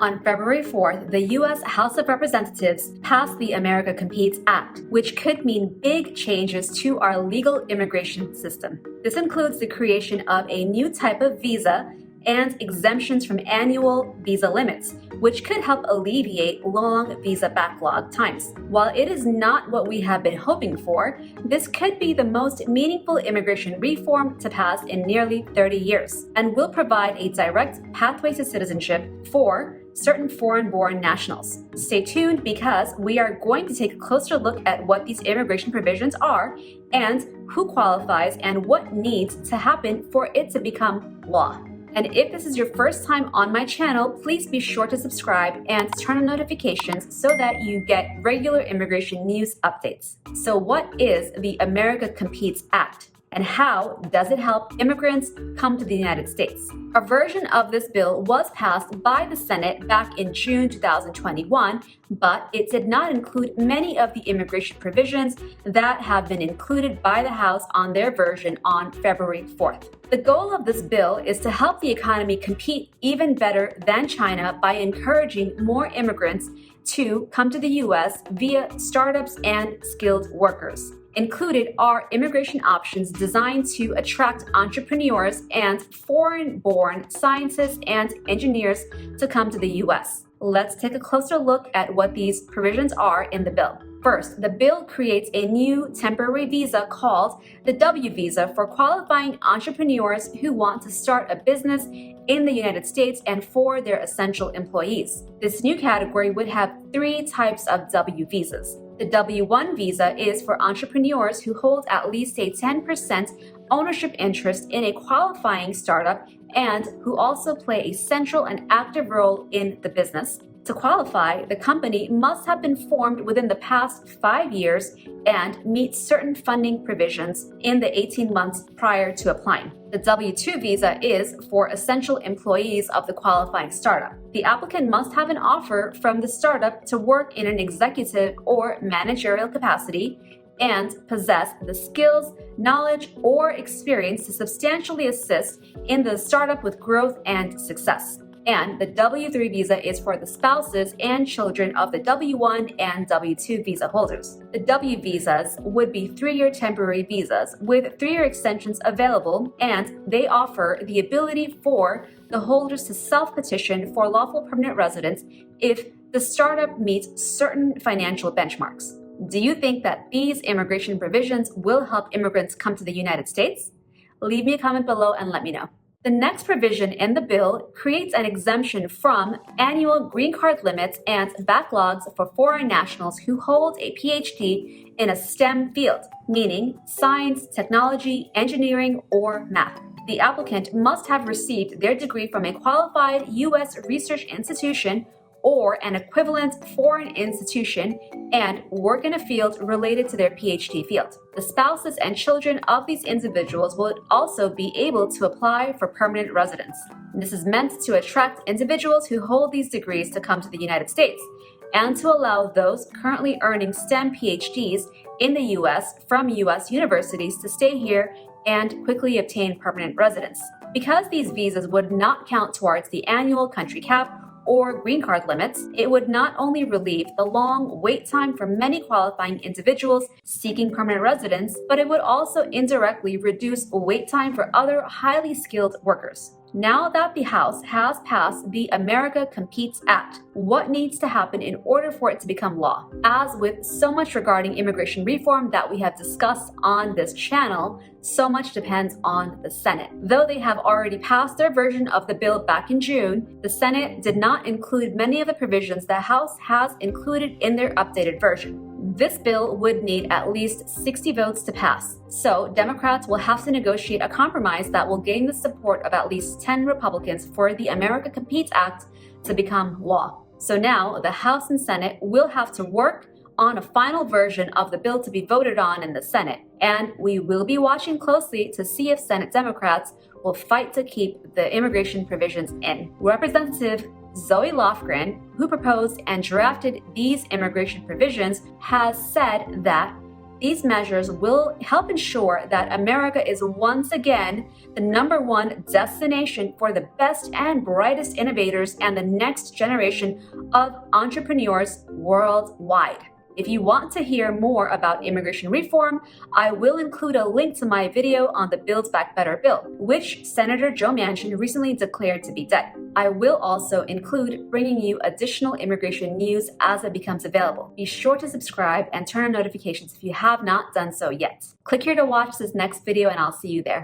On February 4th, the U.S. House of Representatives passed the America Competes Act, which could mean big changes to our legal immigration system. This includes the creation of a new type of visa and exemptions from annual visa limits, which could help alleviate long visa backlog times. While it is not what we have been hoping for, this could be the most meaningful immigration reform to pass in nearly 30 years and will provide a direct pathway to citizenship for certain foreign-born nationals. Stay tuned because we are going to take a closer look at what these immigration provisions are and who qualifies and what needs to happen for it to become law. And if this is your first time on my channel, please be sure to subscribe and turn on notifications so that you get regular immigration news updates. So what is the America Competes Act? And how does it help immigrants come to the United States? A version of this bill was passed by the Senate back in June 2021, but it did not include many of the immigration provisions that have been included by the House on their version on February 4th. The goal of this bill is to help the economy compete even better than China by encouraging more immigrants to come to the U.S. via startups and skilled workers. Included are immigration options designed to attract entrepreneurs and foreign-born scientists and engineers to come to the U.S. Let's take a closer look at what these provisions are in the bill. First, the bill creates a new temporary visa called the W visa for qualifying entrepreneurs who want to start a business in the United States and for their essential employees. This new category would have three types of W visas. The W-1 visa is for entrepreneurs who hold at least a 10% ownership interest in a qualifying startup and who also play a central and active role in the business. To qualify, the company must have been formed within the past 5 years and meet certain funding provisions in the 18 months prior to applying. The W-2 visa is for essential employees of the qualifying startup. The applicant must have an offer from the startup to work in an executive or managerial capacity and possess the skills, knowledge, or experience to substantially assist in the startup with growth and success. And the W-3 visa is for the spouses and children of the W-1 and W-2 visa holders. The W visas would be 3-year temporary visas with 3-year extensions available, and they offer the ability for the holders to self-petition for lawful permanent residence if the startup meets certain financial benchmarks. Do you think that these immigration provisions will help immigrants come to the United States? Leave me a comment below and let me know. The next provision in the bill creates an exemption from annual green card limits and backlogs for foreign nationals who hold a PhD in a STEM field, meaning science, technology, engineering, or math. The applicant must have received their degree from a qualified U.S. research institution or an equivalent foreign institution and work in a field related to their PhD field. The spouses and children of these individuals would also be able to apply for permanent residence. This is meant to attract individuals who hold these degrees to come to the United States and to allow those currently earning STEM PhDs in the U.S. from U.S. universities to stay here and quickly obtain permanent residence. Because these visas would not count towards the annual country cap or green card limits, it would not only relieve the long wait time for many qualifying individuals seeking permanent residence, but it would also indirectly reduce wait time for other highly skilled workers. Now that the House has passed the America Competes Act, what needs to happen in order for it to become law? As with so much regarding immigration reform that we have discussed on this channel, so much depends on the Senate. Though they have already passed their version of the bill back in June, the Senate did not include many of the provisions the House has included in their updated version. This bill would need at least 60 votes to pass, so Democrats will have to negotiate a compromise that will gain the support of at least 10 Republicans for the America Competes Act to become law. So now the House and Senate will have to work on a final version of the bill to be voted on in the Senate, and we will be watching closely to see if Senate Democrats will fight to keep the immigration provisions in. Representative Zoe Lofgren, who proposed and drafted these immigration provisions, has said that These measures will help ensure that America is once again the #1 destination for the best and brightest innovators and the next generation of entrepreneurs worldwide. If you want to hear more about immigration reform, I will include a link to my video on the Build Back Better bill, which Senator Joe Manchin recently declared to be dead. I will also include bringing you additional immigration news as it becomes available. Be sure to subscribe and turn on notifications if you have not done so yet. Click here to watch this next video and I'll see you there.